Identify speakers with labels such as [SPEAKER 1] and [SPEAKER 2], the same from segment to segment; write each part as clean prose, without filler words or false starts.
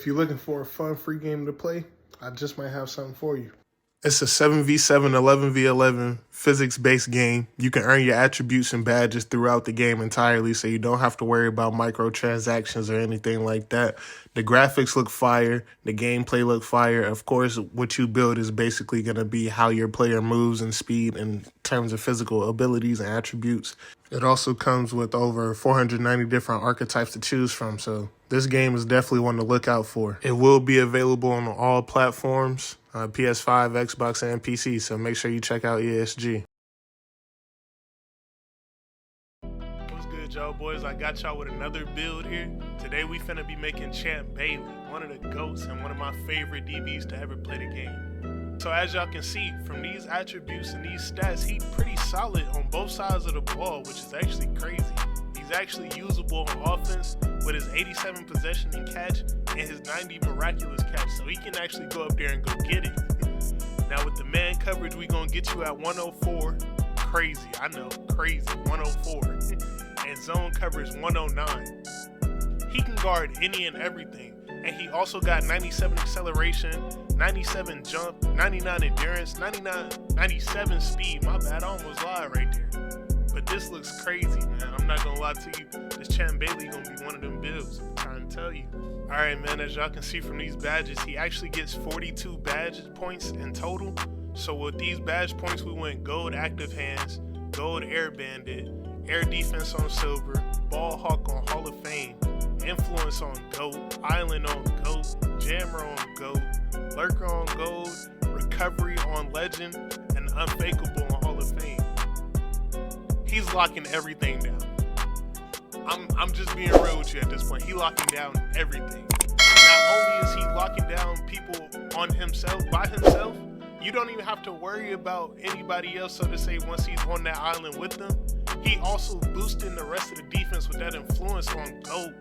[SPEAKER 1] If you're looking for a fun free game to play, I just might have something for you. It's a 7v7, 11v11 physics-based game. You can earn your attributes and badges throughout the game entirely, so you don't have to worry about microtransactions or anything like that. The graphics look fire. The gameplay look fire. Of course, what you build is basically going to be how your player moves and speed in terms of physical abilities and attributes. It also comes with over 490 different archetypes to choose from, so this game is definitely one to look out for. It will be available on all platforms, PS5, Xbox, and PC, so make sure you check out ESG. What's good, y'all boys? I got y'all with another build here. Today we finna be making Champ Bailey, one of the GOATs and one of my favorite DBs to ever play the game. So as y'all can see, from these attributes and these stats, he's pretty solid on both sides of the ball, which is actually crazy. He's actually usable on offense with his 87 possession and catch and his 90 miraculous catch, so he can actually go up there and go get it. Now with the man coverage, we gonna get you at 104. Crazy, I know, crazy, 104. And zone coverage 109. He can guard any and everything. And he also got 97 acceleration, 97 jump, 99 endurance, 97 speed. My bad, I almost lied right there. But this looks crazy, man. I'm not gonna lie to you. This Champ Bailey gonna be one of them builds. I'm trying to tell you. Alright, man, as y'all can see from these badges, he actually gets 42 badge points in total. So with these badge points, we went gold active hands, gold air bandit, air defense on silver, ball hawk on Hall of Fame, influence on GOAT, island on GOAT, jammer on GOAT, lurker on gold, recovery on legend, and unfakeable on Hall of Fame. He's locking everything down. I'm just being real with you at this point. He locking down everything. Not only is he locking down people on himself, by himself, you don't even have to worry about anybody else, so to say, once he's on that island with them. He also boosting the rest of the defense with that influence on GOAT.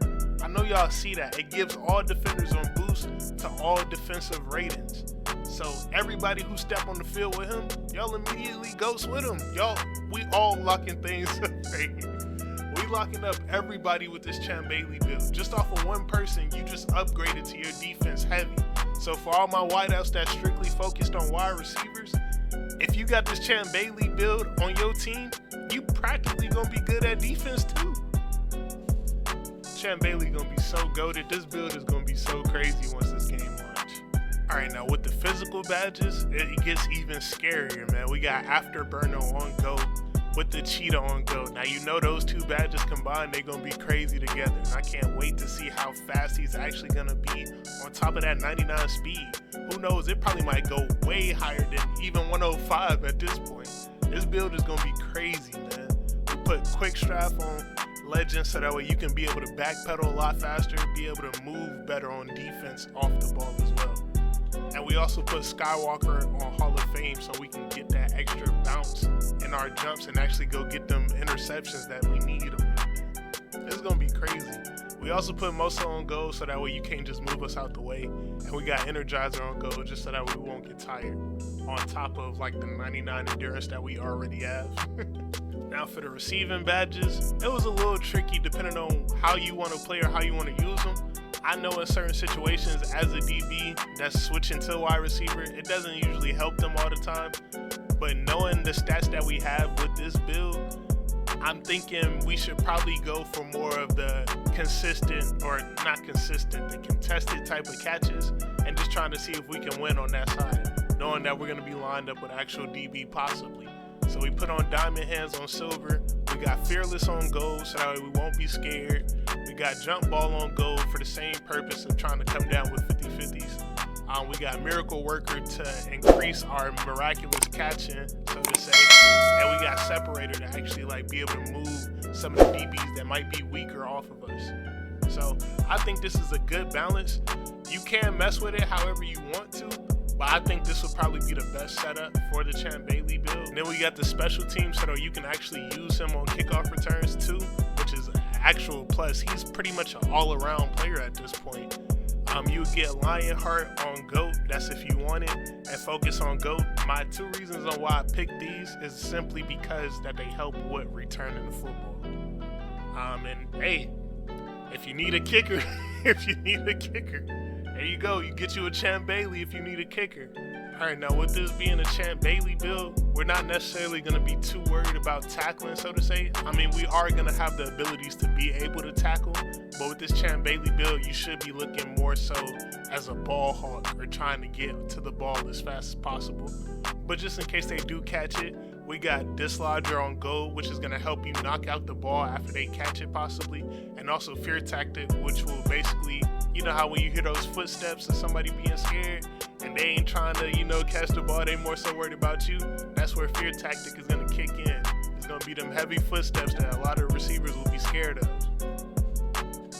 [SPEAKER 1] I know y'all see that. It gives all defenders on boost to all defensive ratings. So everybody who step on the field with him, y'all immediately goes with him. Y'all, we all locking things up right here. We locking up everybody with this Champ Bailey build. Just off of one person, you just upgraded to your defense heavy. So for all my wideouts that's strictly focused on wide receivers, if you got this Champ Bailey build on your team, you practically gonna be good at defense too. Champ Bailey gonna be so goated. This build is gonna be so crazy once this game launch. Alright, now with the physical badges, it gets even scarier, man. We got Afterburner on GOAT with the Cheetah on GOAT. Now you know those two badges combined, they gonna be crazy together. And I can't wait to see how fast he's actually gonna be on top of that 99 speed. Who knows, it probably might go way higher than even 105 at this point. This build is gonna be crazy, man. We put quick strap on legend so that way you can be able to backpedal a lot faster, be able to move better on defense off the ball as well. And we also put Skywalker on Hall of Fame so we can get that extra bounce in our jumps and actually go get them interceptions that we need on it. It's gonna be crazy. We also put Mosa on gold so that way you can't just move us out the way. And we got Energizer on gold just so that way we won't get tired. On top of like the 99 endurance that we already have. Now for the receiving badges, it was a little tricky depending on how you want to play or how you want to use them. I know in certain situations as a DB that's switching to wide receiver, it doesn't usually help them all the time. But knowing the stats that we have with this build, I'm thinking we should probably go for more of the consistent, or not consistent, the contested type of catches, and just trying to see if we can win on that side, knowing that we're going to be lined up with actual DB possibly. So we put on Diamond Hands on silver. We got Fearless on gold so that way we won't be scared. We got Jump Ball on gold for the same purpose of trying to come down with 50-50s. We got Miracle Worker to increase our miraculous catching, so to say. And we got Separator to actually like be able to move some of the DBs that might be weaker off of us. So I think this is a good balance. You can mess with it however you want to, but I think this will probably be the best setup for the Champ Bailey build. And then we got the special team so that you can actually use him on kickoff returns too, which is an actual plus. He's pretty much an all-around player at this point. You would get Lionheart on GOAT, that's if you want it, and focus on GOAT. My two reasons on why I picked these is simply because that they help with returning the football. And hey, if you need a kicker, There you go. You get you a Champ Bailey if you need a kicker. All right, now with this being a Champ Bailey build, we're not necessarily going to be too worried about tackling, so to say. I mean, we are going to have the abilities to be able to tackle, but with this Champ Bailey build, you should be looking more so as a ball hawk or trying to get to the ball as fast as possible. But just in case they do catch it, we got Dislodger on go, which is going to help you knock out the ball after they catch it possibly, and also Fear Tactic, which will basically, you know how when you hear those footsteps of somebody being scared and they ain't trying to, catch the ball, they more so worried about you, that's where Fear Tactic is going to kick in. It's going to be them heavy footsteps that a lot of receivers will be scared of.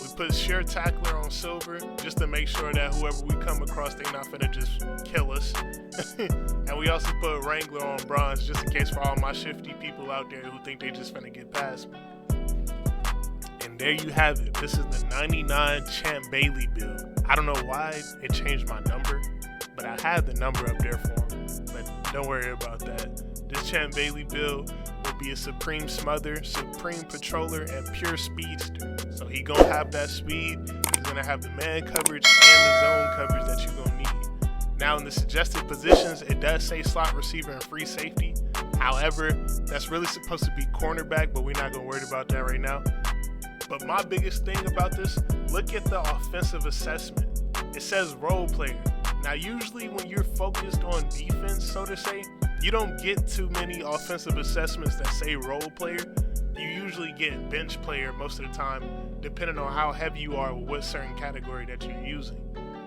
[SPEAKER 1] We put Sheer Tackler on silver just to make sure that whoever we come across, they not finna just kill us. And we also put Wrangler on bronze just in case for all my shifty people out there who think they just finna get past me. And there you have it. This is the 99 Champ Bailey build. I don't know why it changed my number, but I had the number up there for him. But don't worry about that. This Champ Bailey build will be a Supreme Smother, Supreme Patroller, and Pure Speedster. So he gonna have that speed, he's gonna have the man coverage and the zone coverage that you're gonna need. Now in the suggested positions, it does say slot receiver and free safety. However, that's really supposed to be cornerback, but we're not gonna worry about that right now. But my biggest thing about this, look at the offensive assessment. It says role player. Now usually when you're focused on defense, so to say, you don't get too many offensive assessments that say role player. You usually get bench player most of the time, depending on how heavy you are with what certain category that you're using.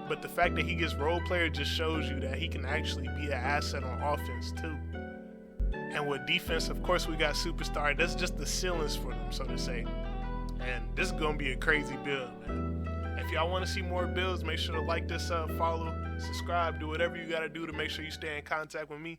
[SPEAKER 1] But the fact that he gets role player just shows you that he can actually be an asset on offense too. And with defense, of course, we got superstar. That's just the ceilings for them, so to say. And this is going to be a crazy build, man. If y'all want to see more builds, make sure to like this up, follow, subscribe, do whatever you got to do to make sure you stay in contact with me.